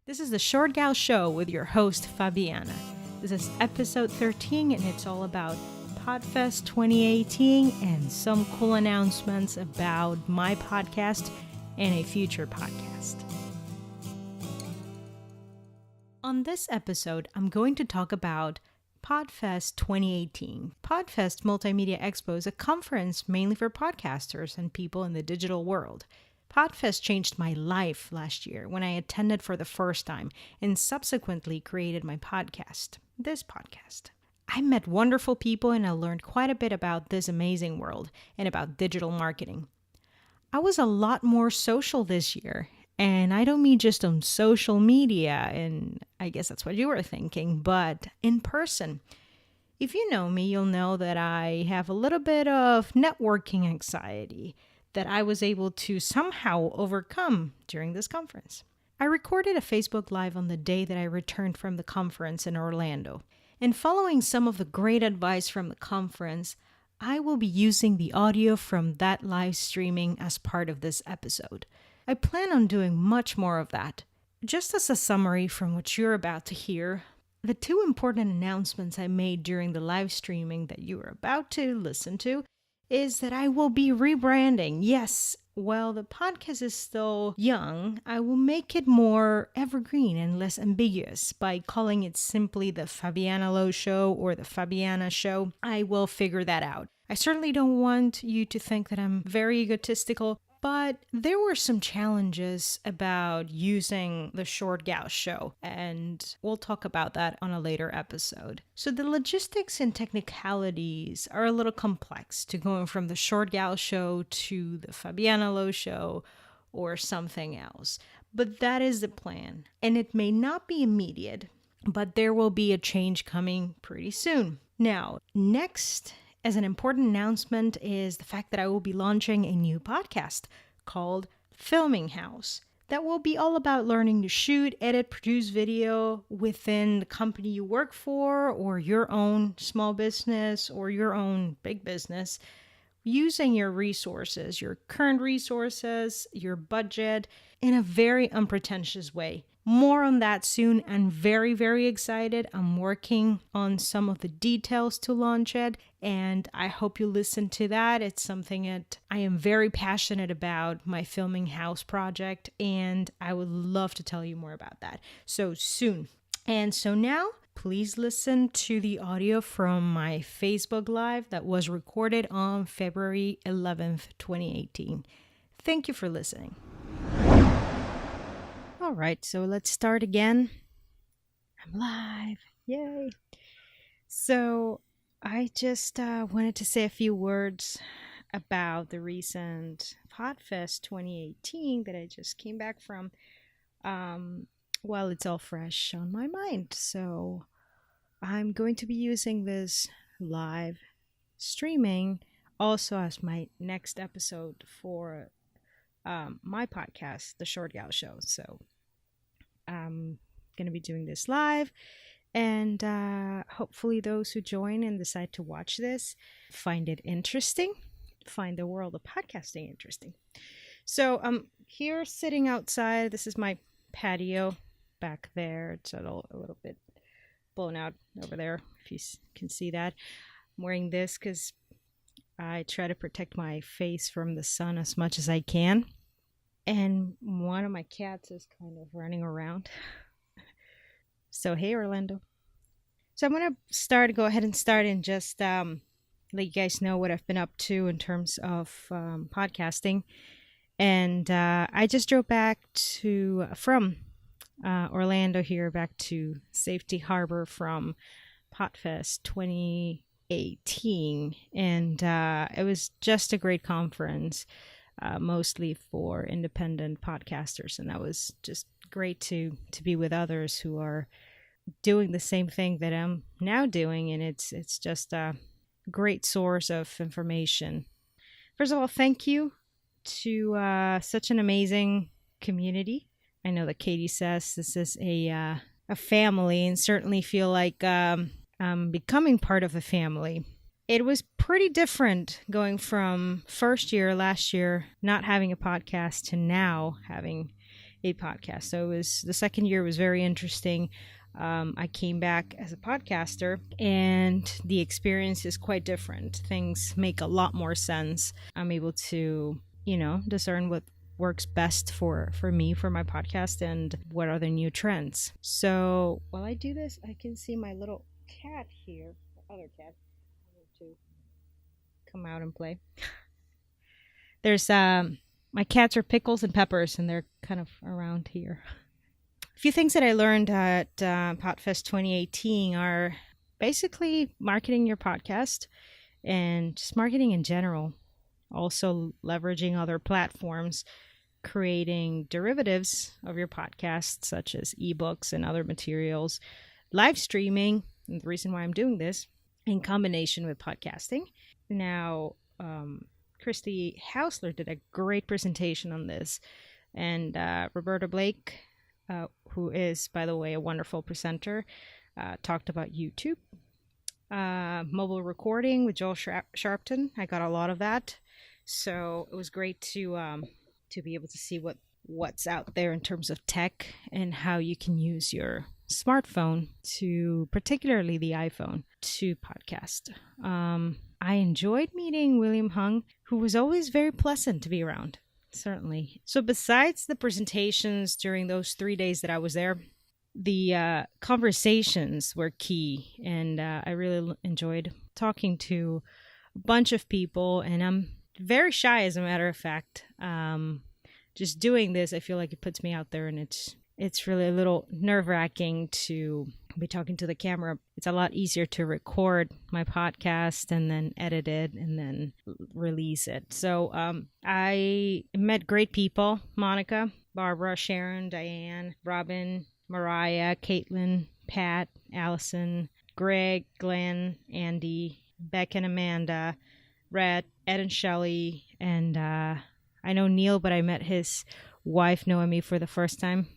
This is the Short Gal Show with your host, Fabiana. This is episode 13, and it's all about Podfest 2018 and some cool announcements about my podcast and a future podcast. On this episode, I'm going to talk about Podfest 2018. Podfest Multimedia Expo is a conference mainly for podcasters and people in the digital world. Podfest changed my life last year when I attended for the first time and subsequently created my podcast, this podcast. I met wonderful people and I learned quite a bit about this amazing world and about digital marketing. I was a lot more social this year, and I don't mean just on social media, and I guess that's what you were thinking, but in person. If you know me, you'll know that I have a little bit of networking anxiety that I was able to somehow overcome during this conference. I recorded a Facebook Live on the day that I returned from the conference in Orlando. And following some of the great advice from the conference, I will be using the audio from that live streaming as part of this episode. I plan on doing much more of that. Just as a summary from what you're about to hear, the two important announcements I made during the live streaming that you are about to listen to is that I will be rebranding. Yes, while the podcast is still young, I will make it more evergreen and less ambiguous by calling it simply the Fabiana Lowe Show or the Fabiana Show. I will figure that out. I certainly don't want you to think that I'm very egotistical, but there were some challenges about using the Short Gal Show, and we'll talk about that on a later episode. So the logistics and technicalities are a little complex to going from the Short Gal Show to the Fabiana Lowe Show or something else. But that is the plan, and it may not be immediate, but there will be a change coming pretty soon. Now, next, as an important announcement is the fact that I will be launching a new podcast called Filming House that will be all about learning to shoot, edit, produce video within the company you work for or your own small business or your own big business, using your resources, your current resources, your budget in a very unpretentious way. More on that soon. I'm very, very excited. I'm working on some of the details to launch it, and I hope you listen to that. It's something that I am very passionate about, my Filming House project, and I would love to tell you more about that. So soon. And so now, please listen to the audio from my Facebook Live that was recorded on February 11th, 2018. Thank you for listening. All right, so let's start again. I'm live. Yay. So I just wanted to say a few words about the recent Podfest 2018 that I just came back from. Well, it's all fresh on my mind. So I'm going to be using this live streaming also as my next episode for my podcast, The Short Gal Show. So I'm going to be doing this live, and hopefully those who join and decide to watch this find it interesting, find the world of podcasting interesting. So I'm here sitting outside. This is my patio back there. It's a little bit blown out over there, if you can see that. I'm wearing this because I try to protect my face from the sun as much as I can. And one of my cats is kind of running around. So, hey, Orlando. So I'm going to go ahead and start and just let you guys know what I've been up to in terms of podcasting. And I just drove back from Orlando here back to Safety Harbor from Podfest 2018. And it was just a great conference. Mostly for independent podcasters, and that was just great to be with others who are doing the same thing that I'm now doing, and it's just a great source of information. First of all, thank you to such an amazing community. I know that Katie says this is a family, and certainly feel like I'm becoming part of a family. It was pretty different going from last year, not having a podcast to now having a podcast. So it was the second year was very interesting. I came back as a podcaster, and the experience is quite different. Things make a lot more sense. I'm able to, discern what works best for me, for my podcast, and what are the new trends. So while I do this, I can see my little cat here, the other cat. I need to come out and play. There's my cats are Pickles and Peppers, and they're kind of around here. A few things that I learned at Podfest 2018 are basically marketing your podcast and just marketing in general. Also leveraging other platforms, creating derivatives of your podcast, such as ebooks and other materials, live streaming, and the reason why I'm doing this, in combination with podcasting. Now, Christy Hausler did a great presentation on this, and Roberta Blake, who is, by the way, a wonderful presenter, talked about YouTube. Mobile recording with Joel Sharpton. I got a lot of that. So it was great to be able to see what's out there in terms of tech and how you can use your smartphone, to particularly the iPhone, to podcast. I enjoyed meeting William Hung, who was always very pleasant to be around. Certainly. So besides the presentations during those 3 days that I was there, the conversations were key, and I really enjoyed talking to a bunch of people, and I'm very shy, as a matter of fact. Just doing this, I feel like it puts me out there, and it's really a little nerve-wracking to be talking to the camera. It's a lot easier to record my podcast and then edit it and then release it. So I met great people: Monica, Barbara, Sharon, Diane, Robin, Mariah, Caitlin, Pat, Allison, Greg, Glenn, Andy, Beck and Amanda, Red, Ed and Shelley, and I know Neil, but I met his wife Noemi for the first time,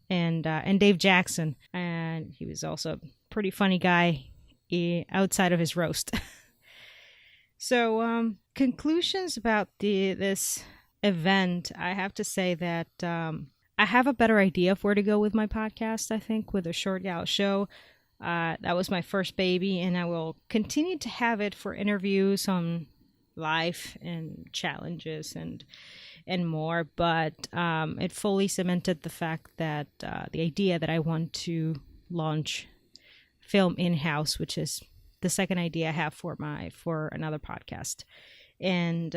and Dave Jackson, and he was also a pretty funny guy outside of his roast. So conclusions about this event, I have to say that I have a better idea of where to go with my podcast, I think, with the Short Gal Show. That was my first baby, and I will continue to have it for interviews on life and challenges and more. But it fully cemented the fact that the idea that I want to launch Film In-House, which is the second idea I have for another podcast. And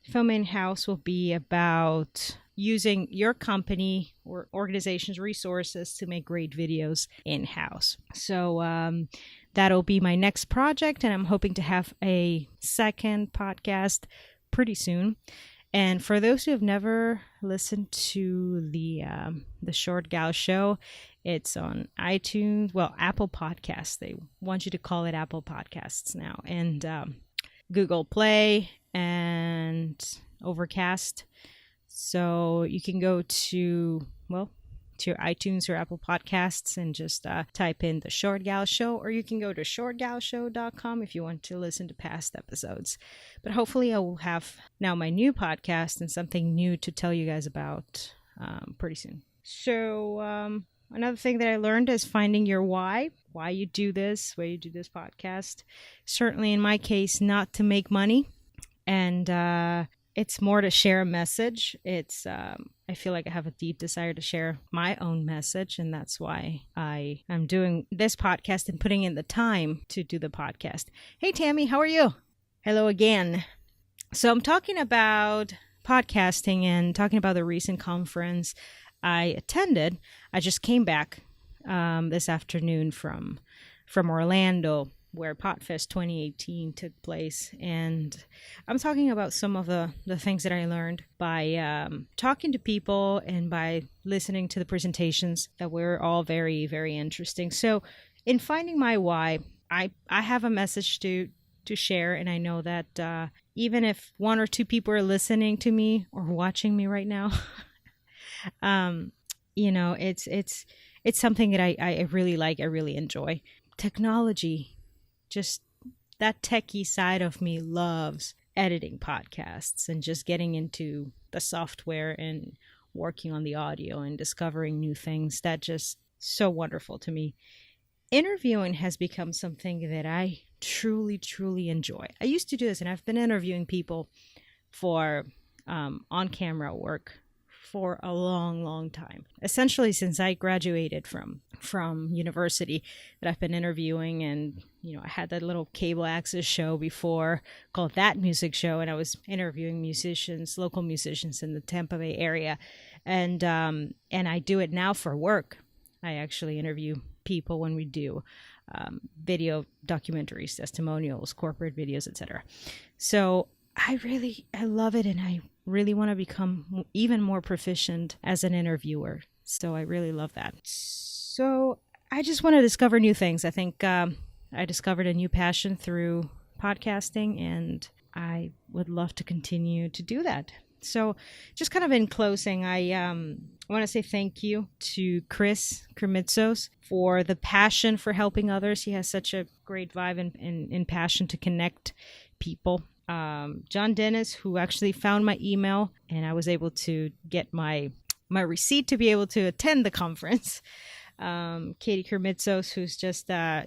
Film In-House will be about using your company or organization's resources to make great videos in-house. So that'll be my next project, and I'm hoping to have a second podcast pretty soon. And for those who have never listened to the Short Gal Show, it's on iTunes, Apple Podcasts. They want you to call it Apple Podcasts now, and Google Play and Overcast. So you can go to your iTunes or Apple Podcasts and just type in the Short Gal Show, or you can go to shortgalshow.com if you want to listen to past episodes. But hopefully I will have now my new podcast and something new to tell you guys about pretty soon. So another thing that I learned is finding your why you do this, why you do this podcast. Certainly in my case, not to make money, and it's more to share a message. It's I feel like I have a deep desire to share my own message, and that's why I am doing this podcast and putting in the time to do the podcast. Hey, Tammy, how are you? Hello again. So I'm talking about podcasting and talking about the recent conference I attended. I just came back this afternoon from Orlando, where Podfest 2018 took place, and I'm talking about some of the things that I learned by talking to people and by listening to the presentations that were all very, very interesting. So in finding my why, I have a message to share, and I know that even if one or two people are listening to me or watching me right now, it's something that I really like, I really enjoy. Technology. Just that techie side of me loves editing podcasts and just getting into the software and working on the audio and discovering new things. That just so wonderful to me. Interviewing has become something that I truly, truly enjoy. I used to do this, and I've been interviewing people for on-camera work for a long, long time. Essentially, since I graduated from university, that I've been interviewing, and I had that little cable access show before called That Music Show, and I was interviewing musicians, local musicians in the Tampa Bay area, and I do it now for work. I actually interview people when we do video documentaries, testimonials, corporate videos, etc. So I love it, and I really want to become even more proficient as an interviewer. So I really love that. So I just want to discover new things. I think I discovered a new passion through podcasting, and I would love to continue to do that. So just kind of in closing, I want to say thank you to Chris Kremitzos for the passion for helping others. He has such a great vibe and passion to connect people. John Dennis, who actually found my email, and I was able to get my receipt to be able to attend the conference. Katie Kremitzos, who's just a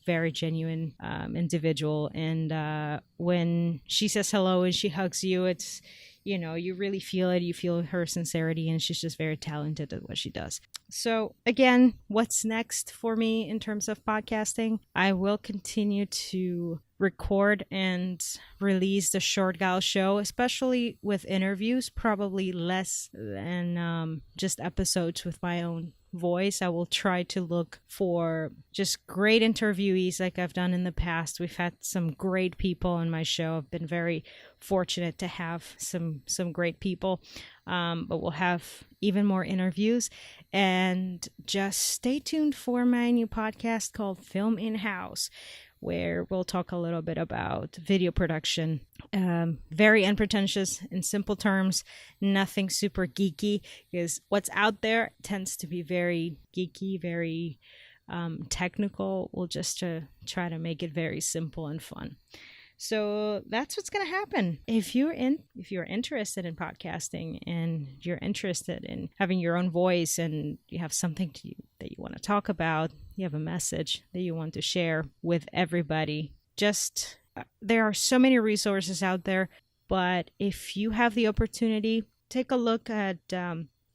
very genuine individual, and when she says hello and she hugs you, it's you really feel it. You feel her sincerity, and she's just very talented at what she does. So again, what's next for me in terms of podcasting? I will continue to record and release the Short Gal Show, especially with interviews, probably less than just episodes with my own voice. I will try to look for just great interviewees like I've done in the past. We've had some great people on my show. I've been very fortunate to have some great people, but we'll have even more interviews. And just stay tuned for my new podcast called Film In-House, where we'll talk a little bit about video production. Very unpretentious, in simple terms, nothing super geeky, because what's out there tends to be very geeky, very technical. We'll just try to make it very simple and fun. So that's what's going to happen. If you're interested in podcasting, and you're interested in having your own voice, and you have something that you want to talk about, you have a message that you want to share with everybody, there are so many resources out there. But if you have the opportunity, take a look at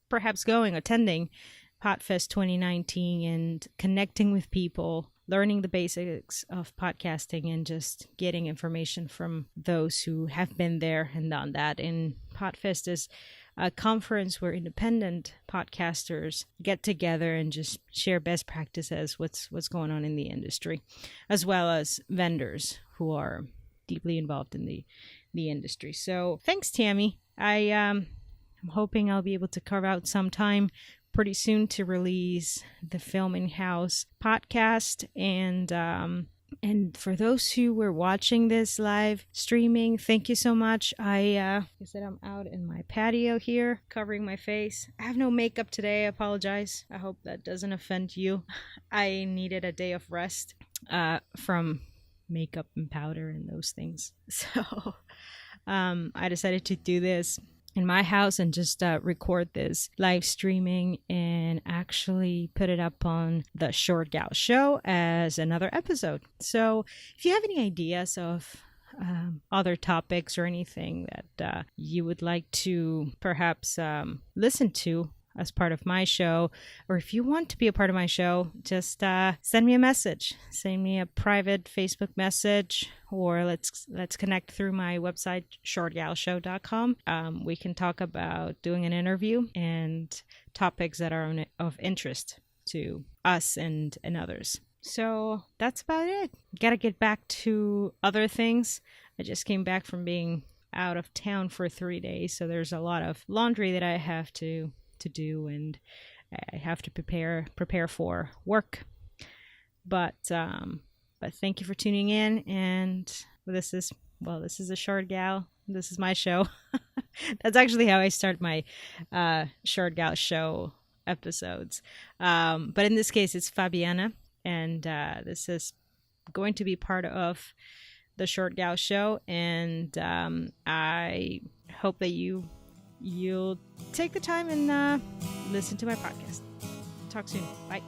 perhaps attending Podfest 2019 and connecting with people, learning the basics of podcasting, and just getting information from those who have been there and done that. And Podfest is a conference where independent podcasters get together and just share best practices, what's going on in the industry, as well as vendors who are deeply involved in the industry. So thanks, Tammy. I'm hoping I'll be able to carve out some time pretty soon to release the Film In-House podcast. And for those who were watching this live streaming, thank you so much. I said I'm out in my patio here, covering my face. I have no makeup today. I apologize. I hope that doesn't offend you. I needed a day of rest from makeup and powder and those things. So I decided to do this in my house and just record this live streaming and actually put it up on the Short Gal Show as another episode. So if you have any ideas of other topics or anything that you would like to perhaps listen to as part of my show, or if you want to be a part of my show, just send me a message. Send me a private Facebook message, or let's connect through my website, shortgalshow.com. We can talk about doing an interview and topics that are of interest to us and others. So that's about it. Gotta get back to other things. I just came back from being out of town for 3 days, so there's a lot of laundry that I have to do, and I have to prepare for work. But thank you for tuning in, and this is a Short Gal. This is my show. That's actually how I start my Short Gal Show episodes. But in this case, it's Fabiana, and this is going to be part of the Short Gal Show, and I hope that you you'll take the time and listen to my podcast. Talk soon. Bye.